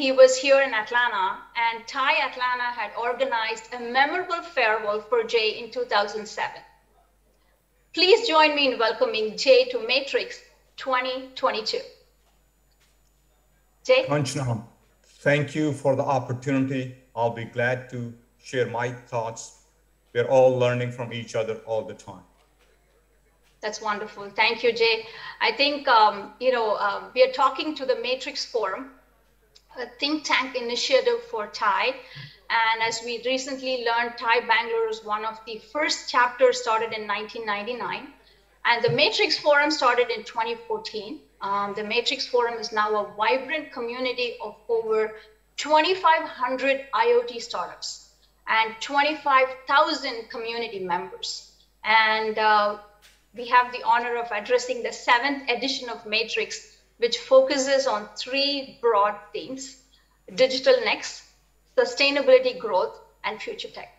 he was here in Atlanta, and TiE Atlanta had organized a memorable farewell for Jay in 2007. Please join me in welcoming Jay to Matrix 2022. Jay? Kanchana, thank you for the opportunity. I'll be glad to share my thoughts. We're all learning from each other all the time. That's wonderful. Thank you, Jay. I think, we are talking to the Matrix Forum, a think tank initiative for TiE. And as we recently learned, TiE Bangalore is one of the first chapters started in 1999. And the Matrix Forum started in 2014. The Matrix Forum is now a vibrant community of over 2,500 IoT startups and 25,000 community members. And we have the honor of addressing the 7th edition of Matrix, which focuses on 3 broad themes: digital next, sustainability growth, and future tech.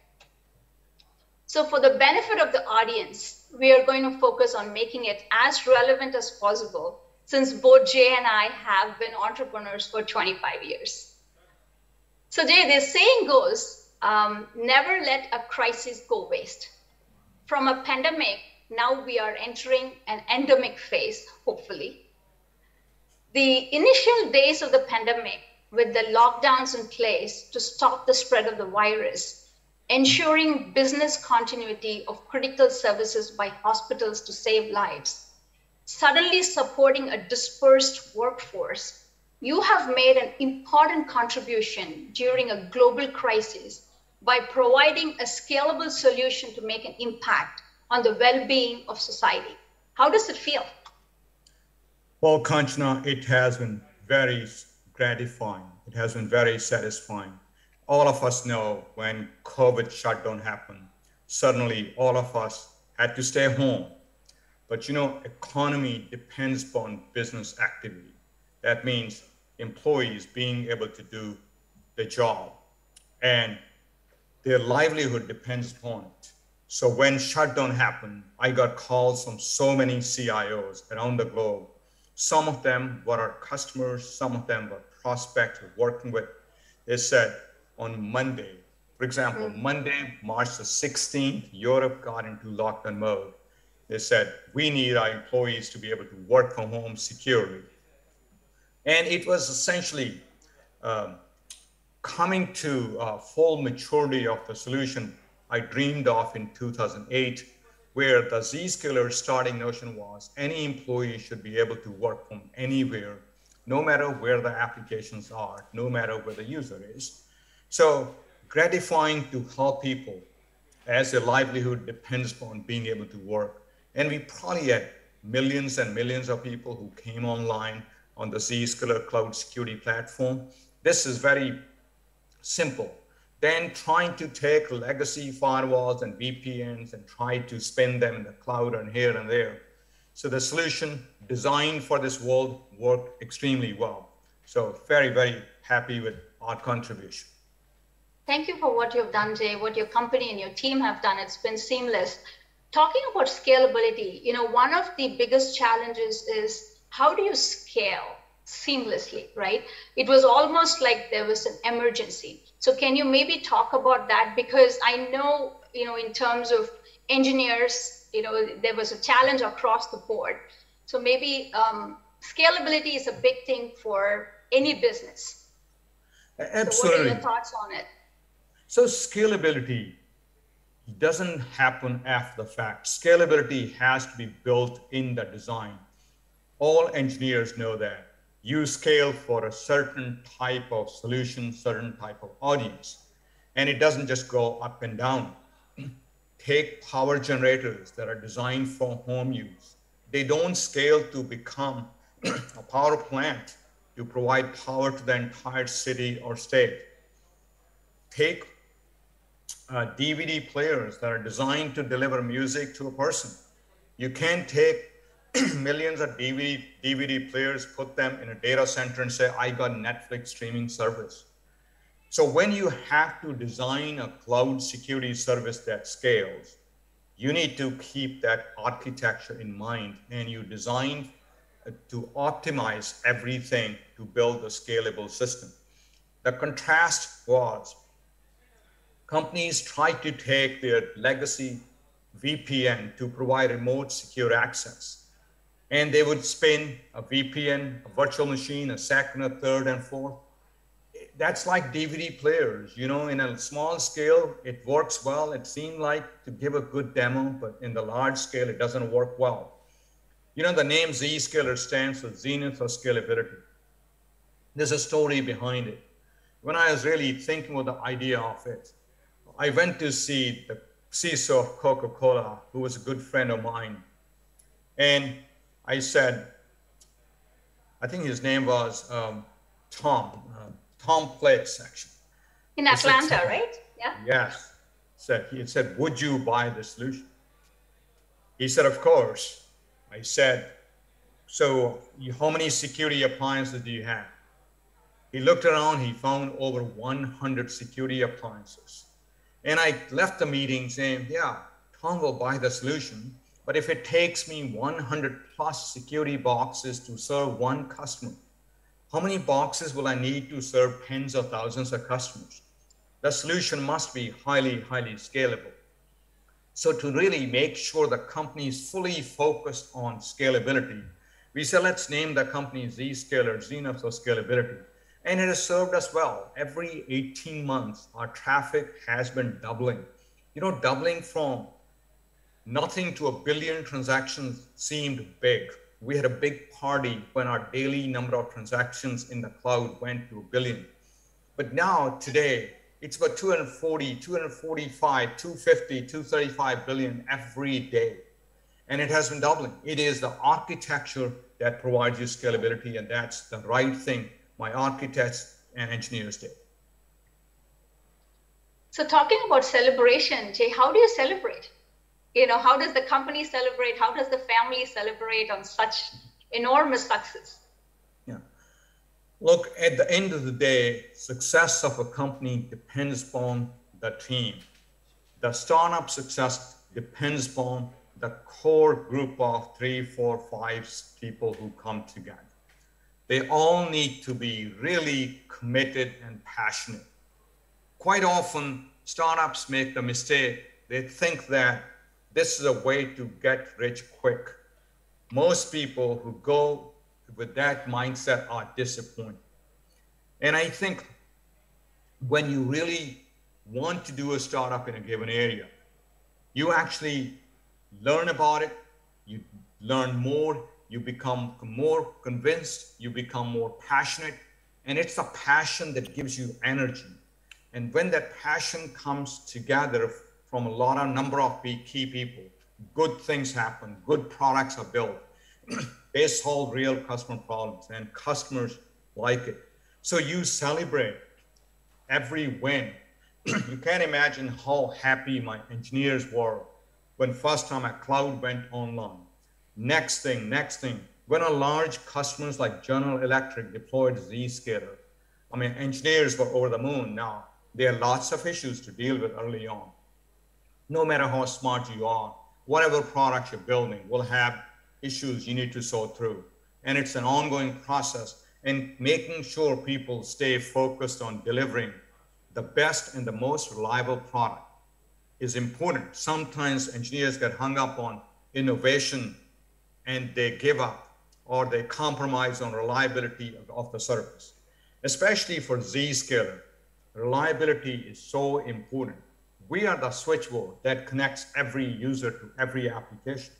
So for the benefit of the audience, we are going to focus on making it as relevant as possible, since both Jay and I have been entrepreneurs for 25 years. So Jay, the saying goes, never let a crisis go waste. From a pandemic, now we are entering an endemic phase, hopefully. The initial days of the pandemic, with the lockdowns in place to stop the spread of the virus, ensuring business continuity of critical services by hospitals to save lives, suddenly supporting a dispersed workforce, you have made an important contribution during a global crisis by providing a scalable solution to make an impact on the well-being of society. How does it feel? Well, Kanchana, it has been very gratifying. It has been very satisfying. All of us know when COVID shutdown happened, suddenly all of us had to stay home. But economy depends upon business activity. That means employees being able to do the job, and their livelihood depends upon it. So when shutdown happened, I got calls from so many CIOs around the globe. Some of them were our customers, some of them were prospects we're working with. They said on Monday, for example, Monday, March the 16th, Europe got into lockdown mode. They said, we need our employees to be able to work from home securely. And it was essentially coming to full maturity of the solution I dreamed of in 2008, where the Zscaler starting notion was any employee should be able to work from anywhere, no matter where the applications are, no matter where the user is. So gratifying to help people as their livelihood depends upon being able to work. And we probably had millions and millions of people who came online on the Zscaler cloud security platform. This is very simple. Then trying to take legacy firewalls and VPNs and try to spin them in the cloud and here and there. So the solution designed for this world worked extremely well. So very, very happy with our contribution. Thank you for what you've done, Jay, what your company and your team have done. It's been seamless. Talking about scalability, one of the biggest challenges is how do you scale seamlessly, right? It was almost like there was an emergency. So can you maybe talk about that? Because I know, in terms of engineers, there was a challenge across the board. So maybe scalability is a big thing for any business. Absolutely. So what are your thoughts on it? So scalability doesn't happen after the fact. Scalability has to be built in the design. All engineers know that. You scale for a certain type of solution, certain type of audience. And it doesn't just go up and down. Take power generators that are designed for home use. They don't scale to become a power plant to provide power to the entire city or state. Take DVD players that are designed to deliver music to a person. You can't take millions of DVD players, put them in a data center and say, I got Netflix streaming service. So when you have to design a cloud security service that scales, you need to keep that architecture in mind, and you design to optimize everything to build a scalable system. The contrast was companies tried to take their legacy VPN to provide remote secure access. And they would spin a VPN, a virtual machine, a second, a third, and fourth. That's like DVD players, you know, in a small scale, it works well. It seemed like to give a good demo, but in the large scale, it doesn't work well. You know, the name Zscaler stands for Zenith of Scalability. There's a story behind it. When I was really thinking of the idea of it, I went to see the CISO of Coca-Cola, who was a good friend of mine. And I said, I think his name was Tom Place, actually. In Atlanta, right? Yeah. Yes. He said, would you buy the solution? He said, of course. I said, so how many security appliances do you have? He looked around, he found over 100 security appliances. And I left the meeting saying, yeah, Tom will buy the solution, but if it takes me 100 plus security boxes to serve one customer, how many boxes will I need to serve tens of thousands of customers? The solution must be highly, highly scalable. So to really make sure the company is fully focused on scalability, we said, let's name the company Zscaler, Zenith of Scalability. And it has served us well. Every 18 months, our traffic has been doubling. You know, doubling from nothing to 1 billion transactions seemed big. We had a big party when our daily number of transactions in the cloud went to 1 billion. But now, today, it's about 240, 245, 250, 235 billion every day. And it has been doubling. It is the architecture that provides you scalability, and that's the right thing my architects and engineers did. So talking about celebration, Jay, how do you celebrate? You know, how does the company celebrate? How does the family celebrate on such enormous success? Yeah. Look, at the end of the day, success of a company depends upon the team. The startup success depends upon the core group of 3, 4, 5 people who come together. They all need to be really committed and passionate. Quite often, startups make the mistake. They think that this is a way to get rich quick. Most people who go with that mindset are disappointed. And I think when you really want to do a startup in a given area, you actually learn about it, you learn more, you become more convinced, you become more passionate, and it's the passion that gives you energy. And when that passion comes together from a lot of number of key people, good things happen, good products are built, they solve real customer problems, and customers like it. So you celebrate every win. You can't imagine how happy my engineers were when first time a cloud went online. Next thing, when a large customers like General Electric deployed Zscaler, I mean, engineers were over the moon. Now, there are lots of issues to deal with early on. No matter how smart you are, whatever product you're building will have issues you need to sort through. And it's an ongoing process, and making sure people stay focused on delivering the best and the most reliable product is important. Sometimes engineers get hung up on innovation and they give up or they compromise on reliability of the service. Especially for Zscaler, reliability is so important. We are the switchboard that connects every user to every application.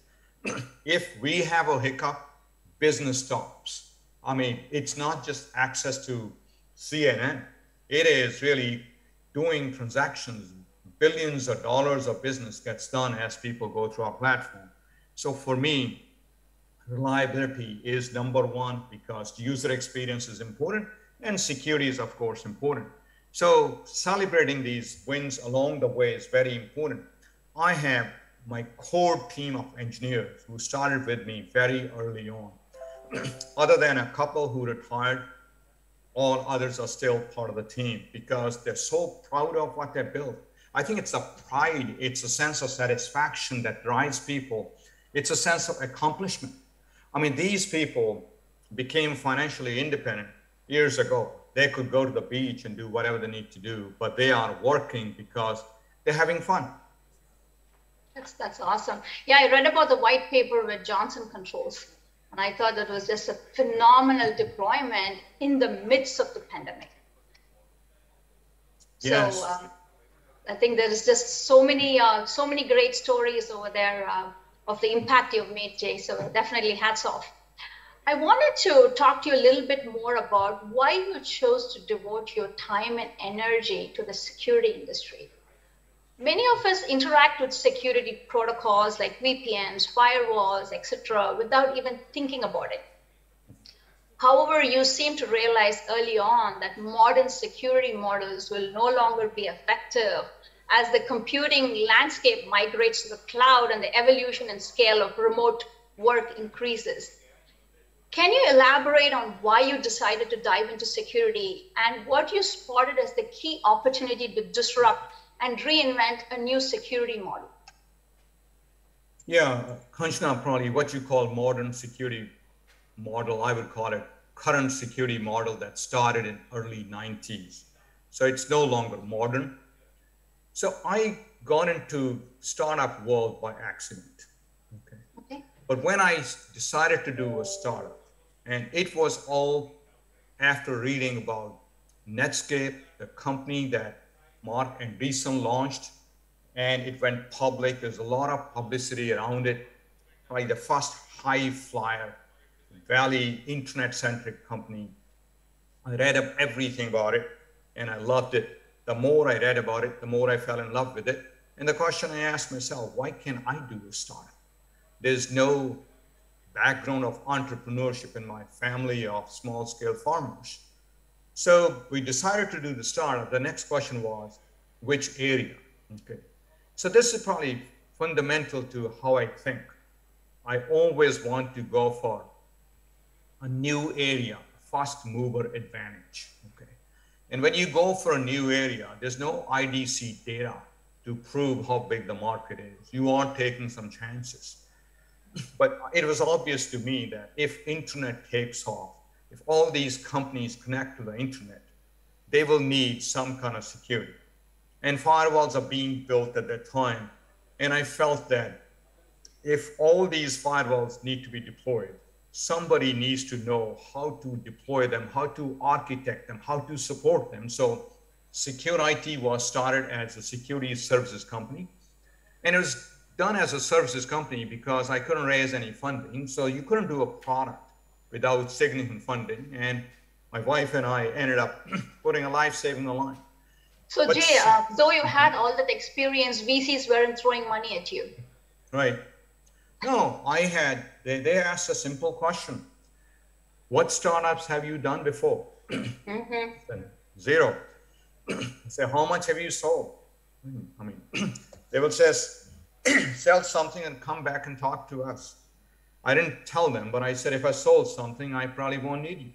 If we have a hiccup, business stops. I mean, it's not just access to CNN. It is really doing transactions. Billions of dollars of business gets done as people go through our platform. So for me, reliability is number one because user experience is important and security is, of course, important. So celebrating these wins along the way is very important. I have my core team of engineers who started with me very early on. Other than a couple who retired, all others are still part of the team because they're so proud of what they built. I think it's a pride, it's a sense of satisfaction that drives people. It's a sense of accomplishment. I mean, these people became financially independent years ago. They could go to the beach and do whatever they need to do, but they are working because they're having fun. That's awesome. Yeah, I read about the white paper with Johnson Controls, and I thought that was just a phenomenal deployment in the midst of the pandemic. Yes. So I think there is just so many great stories over there of the impact you've made, Jay. So definitely hats off. I wanted to talk to you a little bit more about why you chose to devote your time and energy to the security industry. Many of us interact with security protocols like VPNs, firewalls, etc., without even thinking about it. However, you seem to realize early on that modern security models will no longer be effective as the computing landscape migrates to the cloud and the evolution and scale of remote work increases. Can you elaborate on why you decided to dive into security and what you spotted as the key opportunity to disrupt and reinvent a new security model? Yeah, Kanchana, probably what you call modern security model, I would call it current security model that started in early 90s. So it's no longer modern. So I got into startup world by accident. Okay. But when I decided to do a startup, and it was all after reading about Netscape, the company that Mark Andreessen launched, and it went public. There's a lot of publicity around it. Probably the first high flyer, Valley internet-centric company. I read up everything about it, and I loved it. The more I read about it, the more I fell in love with it. And the question I asked myself, why can't I do a startup? There's no background of entrepreneurship in my family of small-scale farmers. So we decided to do the startup. The next question was, which area? Okay. So this is probably fundamental to how I think. I always want to go for a new area, first mover advantage. Okay. And when you go for a new area, there's no IDC data to prove how big the market is. You are taking some chances. But it was obvious to me that if internet takes off, if all these companies connect to the internet, they will need some kind of security. And firewalls are being built at that time. And I felt that if all these firewalls need to be deployed, somebody needs to know how to deploy them, how to architect them, how to support them. So Secure IT was started as a security services company. And it was done as a services company because I couldn't raise any funding. So you couldn't do a product without significant funding. And my wife and I ended up putting a life saving on the line. So but, Jay, though you had all that experience, VCs weren't throwing money at you. Right. No, they asked a simple question. What startups have you done before? Zero. I say, how much have you sold? I mean, they will say, sell something and come back and talk to us. I didn't tell them, but I said, if I sold something, I probably won't need you.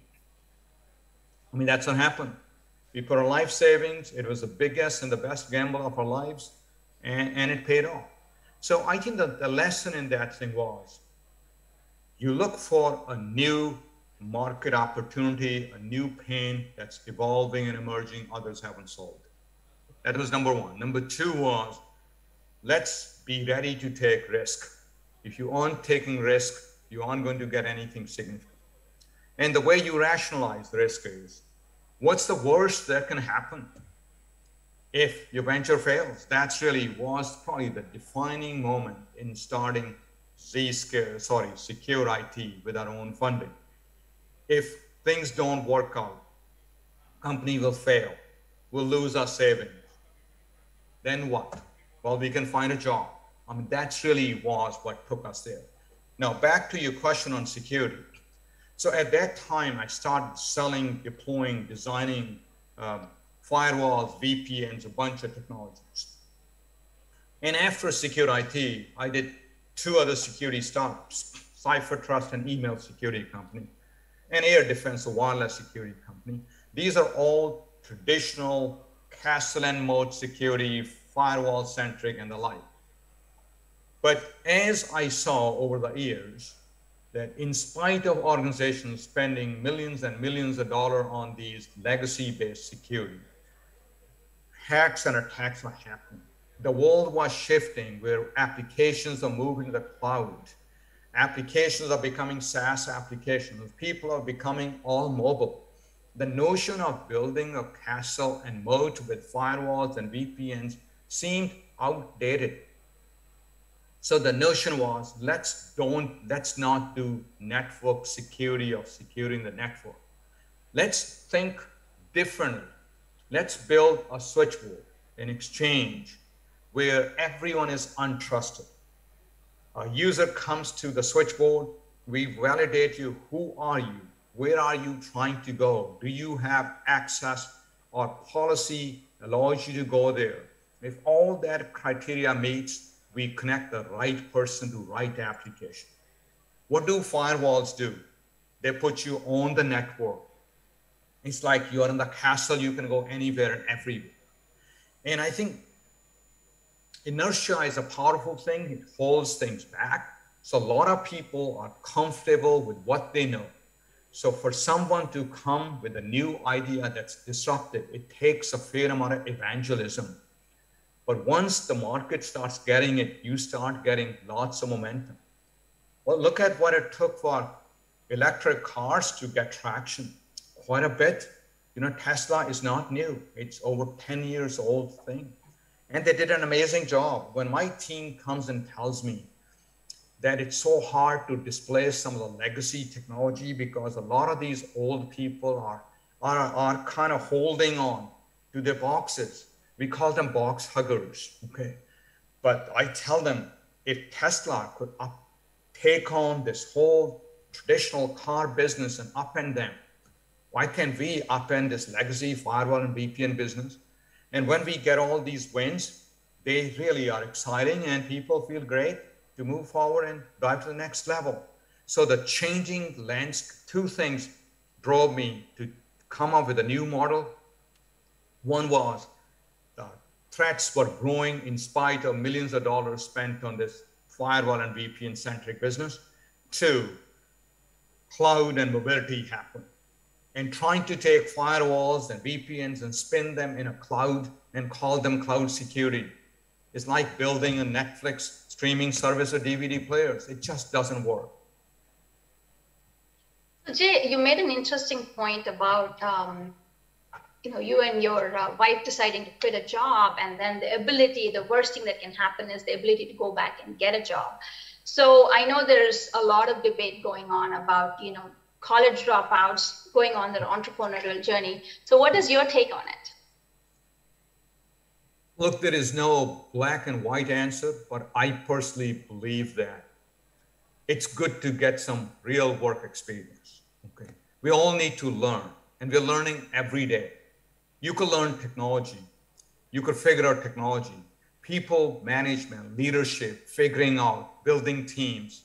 I mean, that's what happened. We put our life savings. It was the biggest and the best gamble of our lives, and it paid off. So I think that the lesson in that thing was, you look for a new market opportunity, a new pain that's evolving and emerging, others haven't solved. That was number one. Number two was, let's be ready to take risk. If you aren't taking risk, you aren't going to get anything significant. And the way you rationalize risk is, what's the worst that can happen if your venture fails? That's really was probably the defining moment in starting Secure IT with our own funding. If things don't work out, company will fail, we'll lose our savings. Then what? Well, we can find a job. I mean, that's really was what took us there. Now, back to your question on security. So at that time, I started selling, deploying, designing firewalls, VPNs, a bunch of technologies. And after Secure IT, I did two other security startups, Cypher Trust, an email security company, and Air Defense, a wireless security company. These are all traditional castle and moat security, firewall centric and the like. But as I saw over the years, that in spite of organizations spending millions and millions of dollars on these legacy-based security, hacks and attacks are happening. The world was shifting where applications are moving to the cloud. Applications are becoming SaaS applications. People are becoming all mobile. The notion of building a castle and moat with firewalls and VPNs seemed outdated. So the notion was, let's not do network security of securing the network. Let's think differently. Let's build a switchboard, an exchange where everyone is untrusted. A user comes to the switchboard, we validate you. Who are you? Where are you trying to go? Do you have access or policy allows you to go there? If all that criteria meets, we connect the right person to right application. What do firewalls do? They put you on the network. It's like you're in the castle, you can go anywhere and everywhere. And I think inertia is a powerful thing. It holds things back. So a lot of people are comfortable with what they know. So for someone to come with a new idea that's disruptive, it takes a fair amount of evangelism. But once the market starts getting it, you start getting lots of momentum. Well, look at what it took for electric cars to get traction. Quite a bit. You know, Tesla is not new. It's over 10 years old thing. And they did an amazing job. When my team comes and tells me that it's so hard to displace some of the legacy technology because a lot of these old people are kind of holding on to their boxes. We call them box huggers, okay? But I tell them, if Tesla could take on this whole traditional car business and upend them, why can't we upend this legacy firewall and VPN business? And when we get all these wins, they really are exciting and people feel great to move forward and drive to the next level. So the changing landscape, two things drove me to come up with a new model. One was the threats were growing in spite of millions of dollars spent on this firewall and VPN centric business. Two, cloud and mobility happened. And trying to take firewalls and VPNs and spin them in a cloud and call them cloud security is like building a Netflix streaming service or DVD players. It just doesn't work. Jay, you made an interesting point about you and your wife deciding to quit a job, and then the worst thing that can happen is the ability to go back and get a job. So I know there's a lot of debate going on about college dropouts going on their entrepreneurial journey. So what is your take on it? Look, there is no black and white answer, but I personally believe that it's good to get some real work experience. Okay, we all need to learn, and we're learning every day. You could learn technology. You could figure out technology, people management, leadership, figuring out, building teams,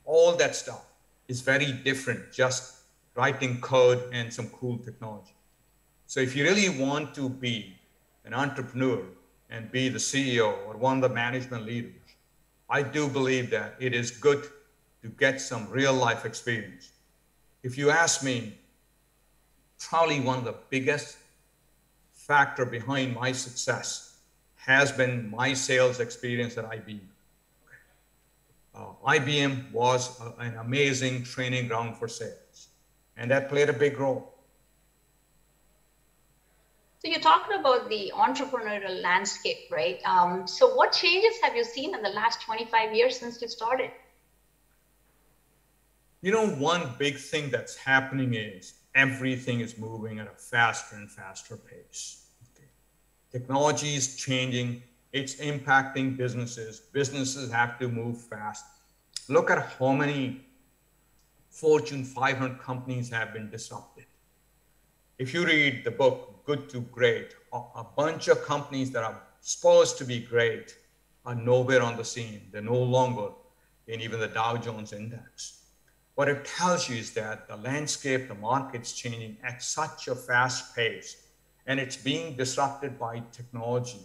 all that stuff is very different, just writing code and some cool technology. So if you really want to be an entrepreneur and be the CEO or one of the management leaders, I do believe that it is good to get some real life experience. If you ask me, probably one of the biggest factor behind my success has been my sales experience at IBM. IBM was an amazing training ground for sales, and that played a big role. So you're talking about the entrepreneurial landscape, right? So what changes have you seen in the last 25 years since you started? One big thing that's happening is everything is moving at a faster and faster pace. Okay. Technology is changing. It's impacting businesses. Businesses have to move fast. Look at how many Fortune 500 companies have been disrupted. If you read the book, Good to Great, a bunch of companies that are supposed to be great are nowhere on the scene. They're no longer in even the Dow Jones Index. What it tells you is that the landscape, the market's changing at such a fast pace, and it's being disrupted by technology.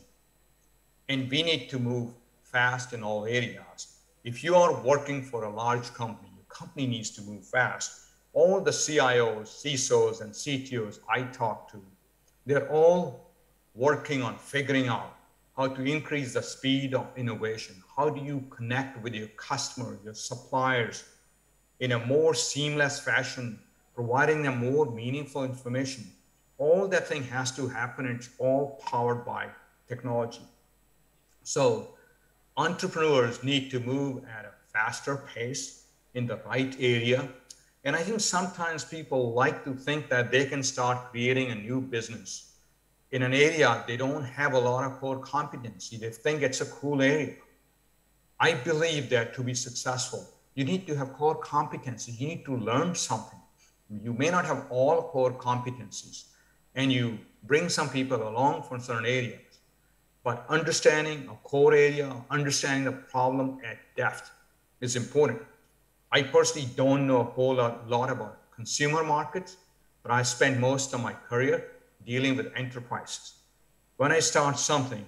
And we need to move fast in all areas. If you are working for a large company, you company needs to move fast. All the CIOs, CISOs, and CTOs I talk to, they're all working on figuring out how to increase the speed of innovation. How do you connect with your customers, your suppliers in a more seamless fashion, providing them more meaningful information? All that thing has to happen. It's all powered by technology. So entrepreneurs need to move at a faster pace in the right area. And I think sometimes people like to think that they can start creating a new business in an area they don't have a lot of core competency. They think it's a cool area. I believe that to be successful, you need to have core competencies. You need to learn something. You may not have all core competencies, and you bring some people along from certain areas, but understanding a core area, understanding the problem at depth is important. I personally don't know a whole lot about consumer markets, but I spent most of my career dealing with enterprises. When I start something,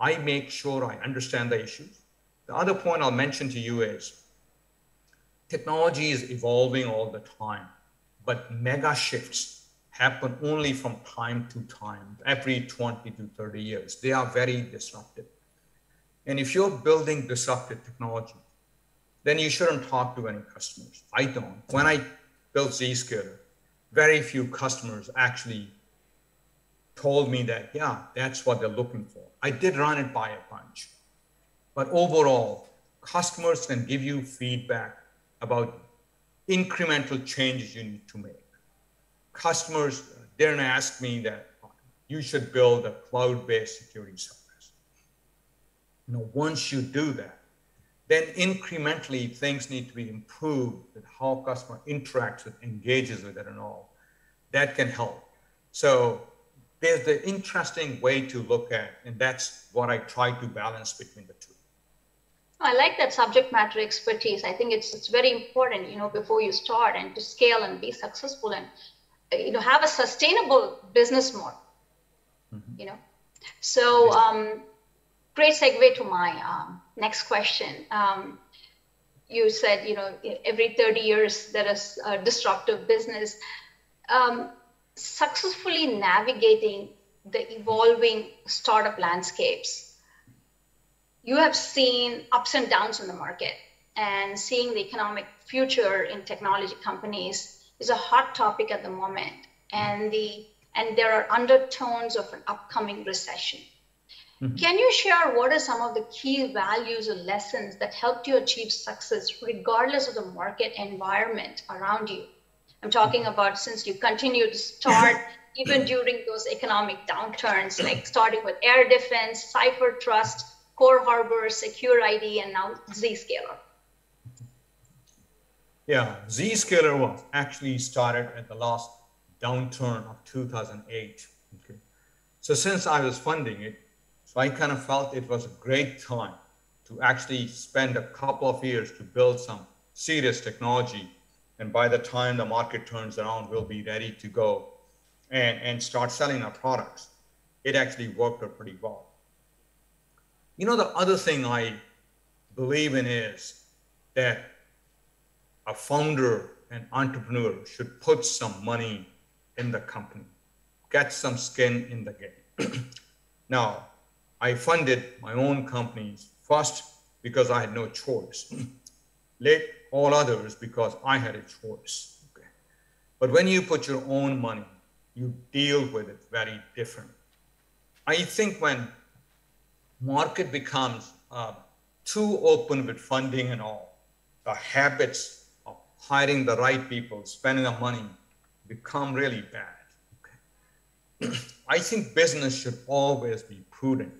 I make sure I understand the issues. The other point I'll mention to you is technology is evolving all the time, but mega shifts happen only from time to time, every 20 to 30 years. They are very disruptive. And if you're building disruptive technology, then you shouldn't talk to any customers. I don't. When I built Zscaler, very few customers actually told me that, yeah, that's what they're looking for. I did run it by a bunch. But overall, customers can give you feedback about incremental changes you need to make. Customers didn't ask me that you should build a cloud-based security service. Once you do that, then incrementally things need to be improved with how customer interacts with, engages with it and all. That can help. So there's the interesting way to look at, and that's what I try to balance between the two. I like that subject matter expertise. I think it's very important, before you start and to scale and be successful and, have a sustainable business model, So great segue to my next question. You said, every 30 years there is a disruptive business. Successfully navigating the evolving startup landscapes, you have seen ups and downs in the market, and seeing the economic future in technology companies is a hot topic at the moment. And there are undertones of an upcoming recession. Mm-hmm. Can you share what are some of the key values or lessons that helped you achieve success regardless of the market environment around you? I'm talking about since you continue to start even during those economic downturns, like starting with air defense, Cypher Trust, Core Harbor, Secure ID, and now Zscaler. Yeah, Zscaler was actually started at the last downturn of 2008. Okay. So since I was funding it, so I kind of felt it was a great time to actually spend a couple of years to build some serious technology. And by the time the market turns around, we'll be ready to go and start selling our products. It actually worked out pretty well. The other thing I believe in is that a founder and entrepreneur should put some money in the company, get some skin in the game. Now, I funded my own companies first because I had no choice. Let all others because I had a choice. Okay. But when you put your own money, you deal with it very different. I think when market becomes too open with funding and all, the habits of hiring the right people, spending the money become really bad. Okay. I think business should always be prudent.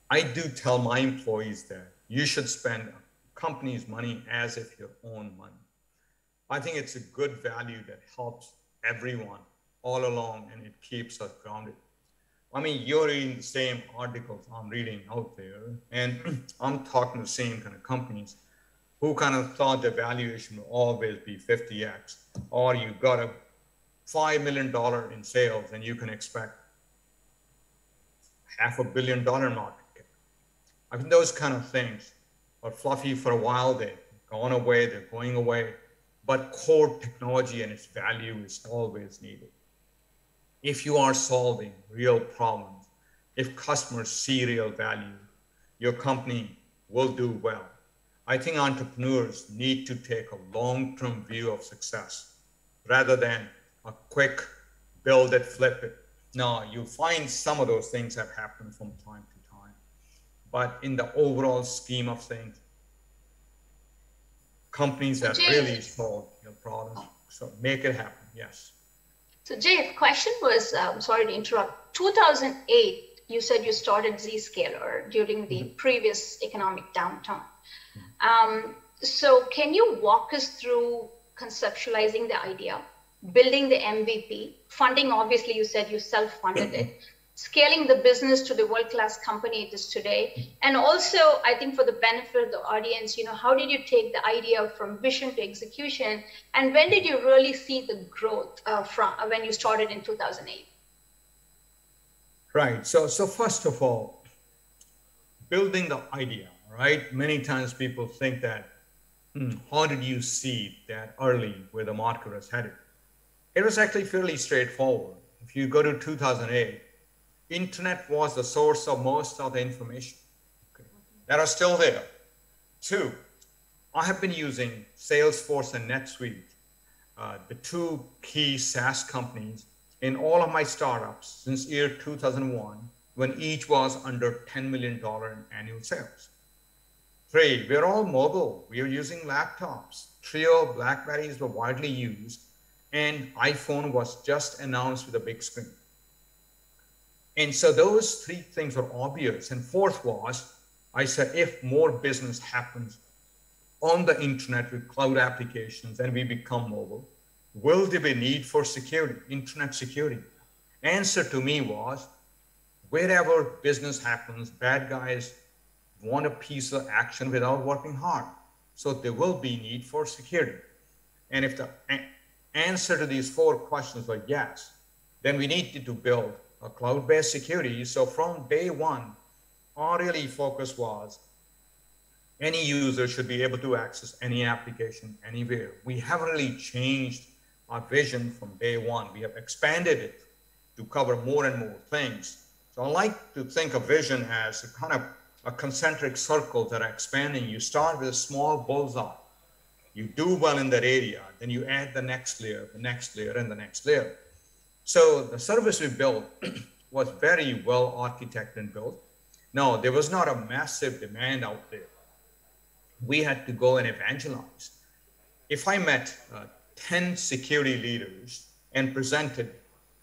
I do tell my employees that you should spend company's money as if your own money. I think it's a good value that helps everyone all along, and it keeps us grounded. I mean, you're reading the same articles I'm reading out there, and I'm talking to the same kind of companies who kind of thought the valuation will always be 50x, or you got a $5 million in sales and you can expect $500 million market cap. I mean, those kind of things are fluffy for a while. They've gone away. They're going away. but core technology and its value is always needed. If you are solving real problems, if customers see real value, your company will do well. I think entrepreneurs need to take a long-term view of success rather than a quick build it, flip it. Now, you find some of those things have happened from time to time, but in the overall scheme of things, companies that really solve your problems, so make it happen, yes. So Jay, the question was, sorry to interrupt, 2008, you said you started Zscaler during the previous economic downturn. So can you walk us through conceptualizing the idea, building the MVP, funding, obviously you said you self-funded it, scaling the business to the world-class company it is today, and also I think for the benefit of the audience, how did you take the idea from vision to execution, and when did you really see the growth from when you started in 2008? Right. So first of all, building the idea, right? Many times people think that, how did you see that early where the market was headed? It was actually fairly straightforward. If you go to 2008, internet was the source of most of the information that are still there. Two, I have been using Salesforce and NetSuite, the two key SaaS companies in all of my startups since year 2001, when each was under $10 million in annual sales. Three, we're all mobile. We are using laptops. Trio BlackBerrys were widely used, and iPhone was just announced with a big screen. And so those three things were obvious. And fourth was, I said, if more business happens on the internet with cloud applications and we become mobile, will there be a need for security, internet security? Answer to me was, wherever business happens, bad guys want a piece of action without working hard. So there will be need for security. And if the answer to these four questions was yes, then we needed to build a cloud-based security. So from day one, our really focus was any user should be able to access any application anywhere. We haven't really changed our vision from day one. We have expanded it to cover more and more things. So I like to think of vision as a kind of a concentric circle that are expanding. You start with a small bullseye. You do well in that area, then you add the next layer, and the next layer. So the service we built was very well architected and built. No, there was not a massive demand out there. We had to go and evangelize. If I met 10 security leaders and presented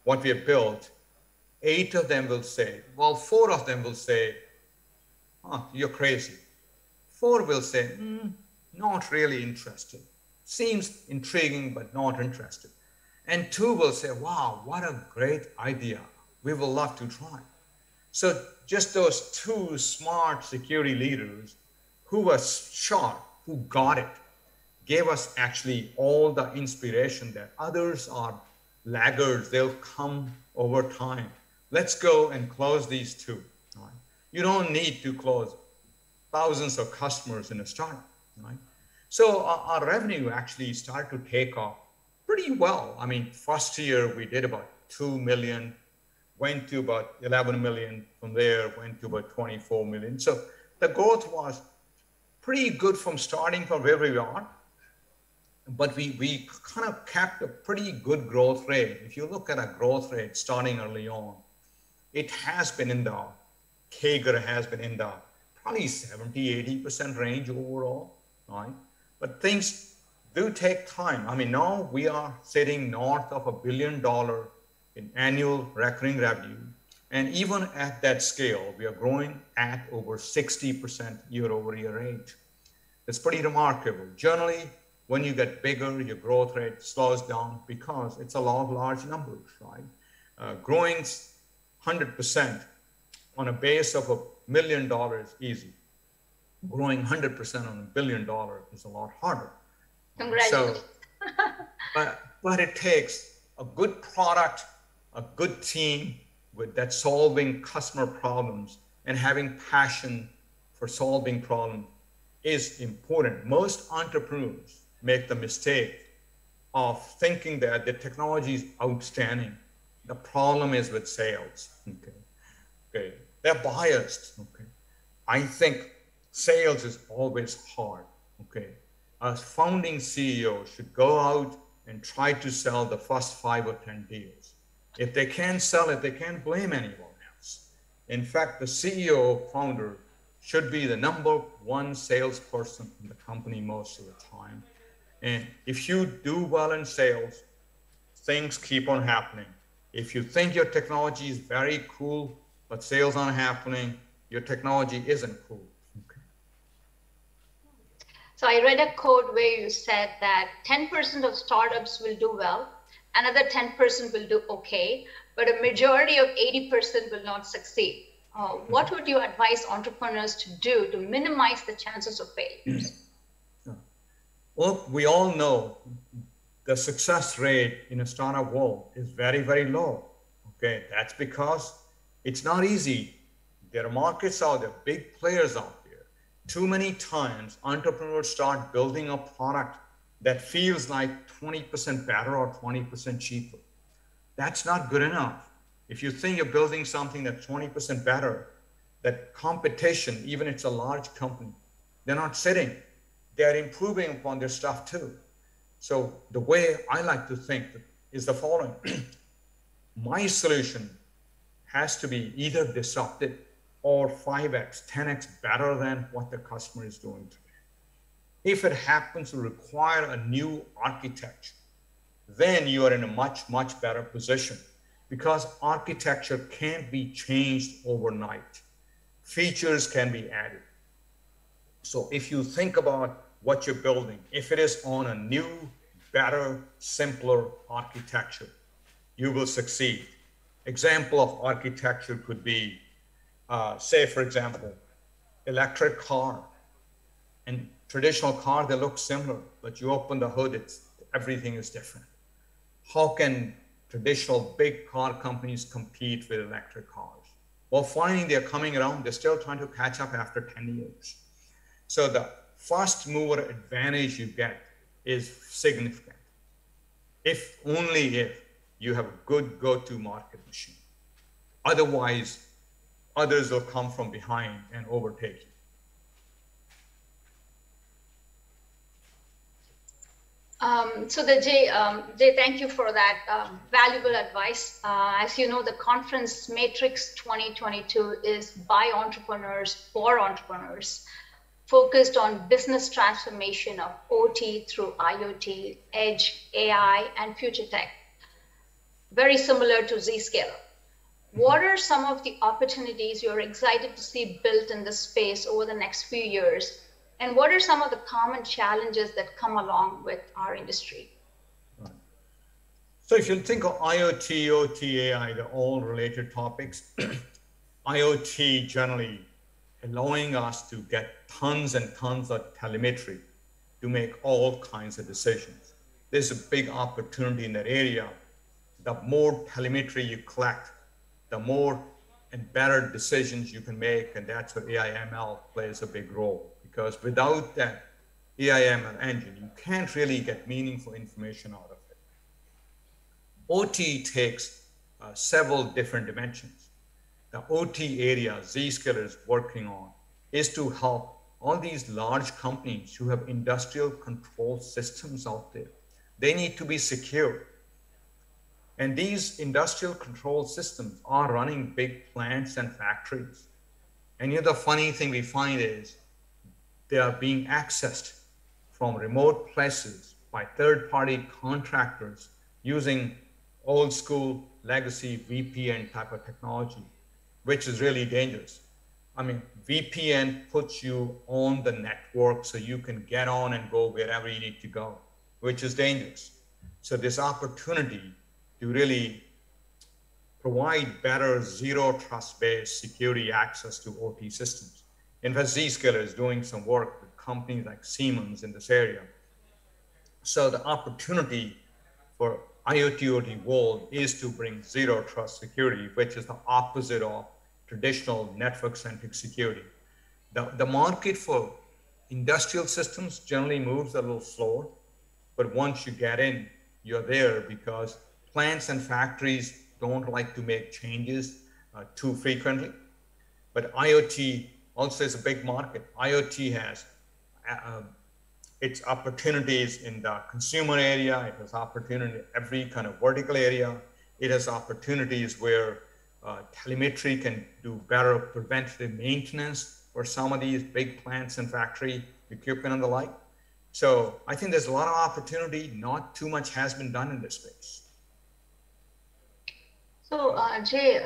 what we have built, 8 of them will say, well, 4 of them will say, you're crazy. 4 will say, not really interested. Seems intriguing, but not interested. And 2 will say, wow, what a great idea. We will love to try. So just those 2 smart security leaders who were sharp, who got it, gave us actually all the inspiration that others are laggards. They'll come over time. Let's go and close these 2. Right? You don't need to close thousands of customers in a startup. Right? So our revenue actually started to take off pretty well. I mean, first year we did about 2 million, went to about 11 million. From there, went to about 24 million. So the growth was pretty good from starting from where we are. But we kind of kept a pretty good growth rate. If you look at a growth rate starting early on, it has been in the, CAGR has been in the probably 70-80% range overall, right? But things do take time. I mean, now we are sitting north of $1 billion in annual recurring revenue. And even at that scale, we are growing at over 60% year-over-year rate. It's pretty remarkable. Generally, when you get bigger, your growth rate slows down because it's a lot of large numbers, right? Growing 100% on a base of $1 million is easy. Growing 100% on $1 billion is a lot harder. Congratulations. So, but it takes a good product, a good team that's solving customer problems, and having passion for solving problems is important. Most entrepreneurs make the mistake of thinking that the technology is outstanding. The problem is with sales. Okay. They're biased. Okay. I think sales is always hard. Okay. A founding CEO should go out and try to sell the first 5 or 10 deals. If they can't sell it, they can't blame anyone else. In fact, the CEO founder should be the #1 salesperson in the company most of the time. And if you do well in sales, things keep on happening. If you think your technology is very cool, but sales aren't happening, your technology isn't cool. Okay. So I read a quote where you said that 10% of startups will do well, another 10% will do okay, but a majority of 80% will not succeed. What would you advise entrepreneurs to do to minimize the chances of failures? Well, we all know the success rate in a startup world is very, very low. Okay, that's because it's not easy. There are markets out there, big players out there. Too many times, entrepreneurs start building a product that feels like 20% better or 20% cheaper. That's not good enough. If you think you're building something that's 20% better, that competition, even if it's a large company, they're not sitting. They're improving upon their stuff too. So the way I like to think is the following. My solution has to be either disruptive or 5x, 10x better than what the customer is doing today. If it happens to require a new architecture, then you are in a much, much better position because architecture can't be changed overnight. Features can be added. So if you think about what you're building, if it is on a new, better, simpler architecture, you will succeed. Example of architecture could be, say, for example, electric car. And traditional car, they look similar, but you open the hood, everything is different. How can traditional big car companies compete with electric cars? Well, finally, they're coming around. They're still trying to catch up after 10 years. So the first mover advantage you get is significant. If only if you have a good go-to market machine. Otherwise, others will come from behind and overtake you. Jay, thank you for that valuable advice. As you know, the conference Matrix 2022 is by entrepreneurs for entrepreneurs, focused on business transformation of OT through IoT, edge, AI, and future tech. Very similar to Zscaler. What are some of the opportunities you're excited to see built in this space over the next few years? And what are some of the common challenges that come along with our industry? Right. So if you think of IoT, OT, AI, they're all related topics. IoT generally allowing us to get tons and tons of telemetry to make all kinds of decisions. There's a big opportunity in that area. The more telemetry you collect, the more and better decisions you can make, and that's where AI/ML plays a big role. Because without that AI/ML engine, you can't really get meaningful information out of it. OT takes several different dimensions. The OT area Zscaler is working on is to help all these large companies who have industrial control systems out there. They need to be secure. And these industrial control systems are running big plants and factories. And the funny thing we find is they are being accessed from remote places by third-party contractors using old school legacy VPN type of technology, which is really dangerous. I mean, VPN puts you on the network so you can get on and go wherever you need to go, which is dangerous. So this opportunity to really provide better zero trust-based security access to OT systems. In fact, Zscaler is doing some work with companies like Siemens in this area. So the opportunity for IoT OT world is to bring zero trust security, which is the opposite of traditional network-centric security. The market for industrial systems generally moves a little slower, but once you get in, you're there because plants and factories don't like to make changes too frequently. But IoT also is a big market. IoT has its opportunities in the consumer area. It has opportunity in every kind of vertical area. It has opportunities where telemetry can do better preventative maintenance for some of these big plants and factory equipment and the like. So I think there's a lot of opportunity. Not too much has been done in this space. So Jay,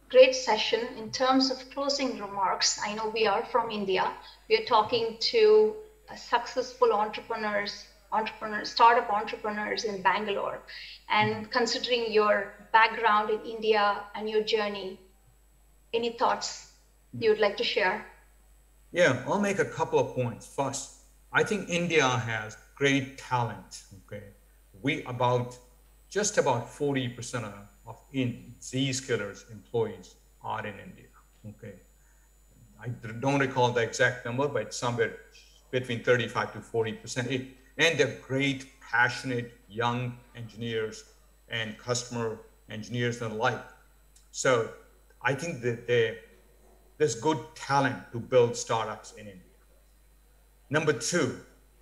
great session. In terms of closing remarks, I know we are from India. We are talking to successful entrepreneurs, startup entrepreneurs in Bangalore. And considering your background in India and your journey, any thoughts you would like to share? Yeah, I'll make a couple of points. First, I think India has great talent. Okay, just about 40% of Zscaler's employees are in India. Okay, I don't recall the exact number, but it's somewhere between 35 to 40%. And they're great, passionate, young engineers and customer engineers and the like. So I think that there's good talent to build startups in India. Number two,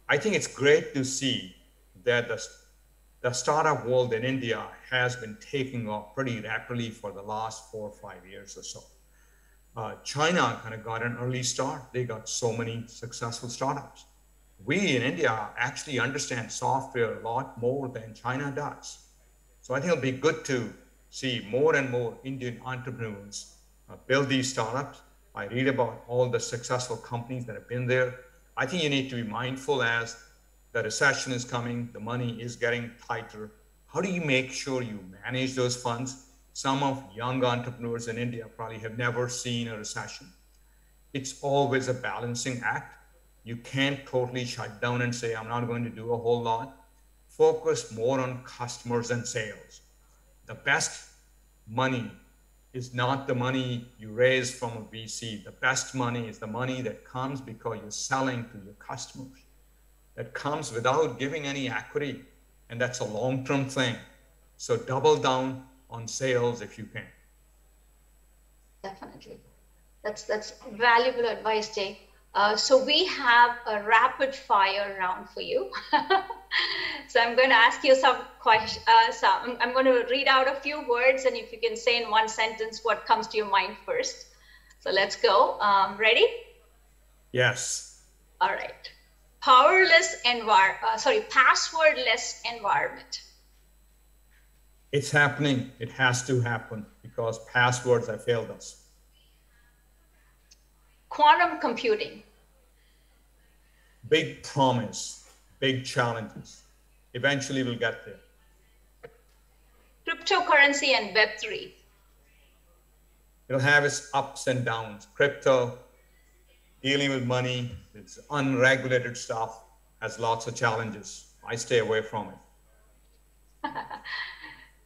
I think it's great to see that the startup world in India has been taking off pretty rapidly for the last 4 or 5 years or so. China kind of got an early start. They got so many successful startups. We in India actually understand software a lot more than China does. So I think it'll be good to see more and more Indian entrepreneurs build these startups. I read about all the successful companies that have been there. I think you need to be mindful as the recession is coming, the money is getting tighter. How do you make sure you manage those funds? Some of young entrepreneurs in India probably have never seen a recession. It's always a balancing act. You can't totally shut down and say, I'm not going to do a whole lot. Focus more on customers and sales. The best money is not the money you raise from a VC. The best money is the money that comes because you're selling to your customers. That comes without giving any equity. And that's a long-term thing. So double down on sales if you can. Definitely. That's valuable advice, Jay. So we have a rapid fire round for you. So I'm going to ask you some questions. I'm going to read out a few words, and if you can say in one sentence what comes to your mind first. So let's go. Ready? Yes. All right. Passwordless environment. It's happening. It has to happen because passwords have failed us. Quantum computing. Big promise, big challenges. Eventually we'll get there. Cryptocurrency and Web3. It'll have its ups and downs. Crypto, dealing with money, it's unregulated stuff, has lots of challenges. I stay away from it.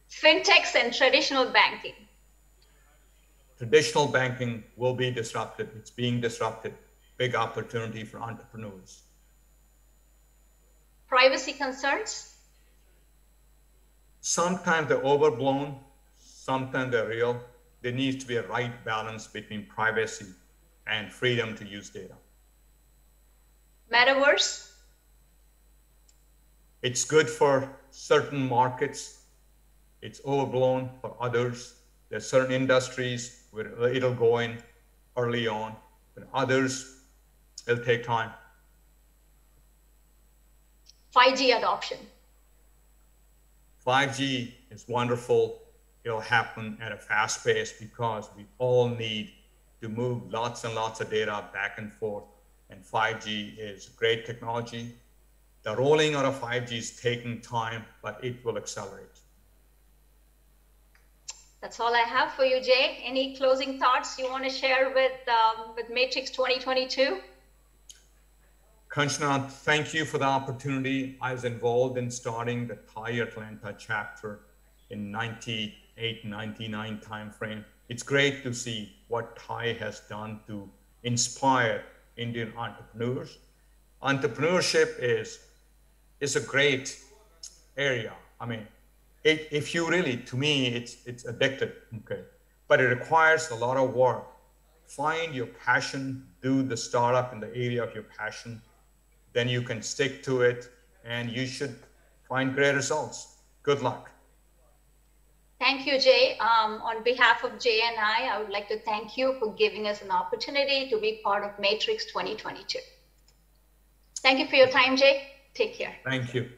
Fintechs and traditional banking. Traditional banking will be disrupted. It's being disrupted. Big opportunity for entrepreneurs. Privacy concerns? Sometimes they're overblown, sometimes they're real. There needs to be a right balance between privacy and freedom to use data. Metaverse? It's good for certain markets. It's overblown for others. There's certain industries where it'll go in early on, but others, it'll take time. 5G adoption. 5G is wonderful. It'll happen at a fast pace because we all need to move lots and lots of data back and forth. And 5G is great technology. The rolling out of 5G is taking time, but it will accelerate. That's all I have for you, Jay. Any closing thoughts you want to share with Matrix 2022? Kanchana, thank you for the opportunity. I was involved in starting the TiE Atlanta chapter in 98, 99 timeframe. It's great to see what TiE has done to inspire Indian entrepreneurs. Entrepreneurship is a great area. I mean, if you really, to me, it's addictive, okay? But it requires a lot of work. Find your passion, do the startup in the area of your passion, then you can stick to it and you should find great results. Good luck. Thank you, Jay. On behalf of Jay and I would like to thank you for giving us an opportunity to be part of Matrix 2022. Thank you for your time, Jay. Take care. Thank you.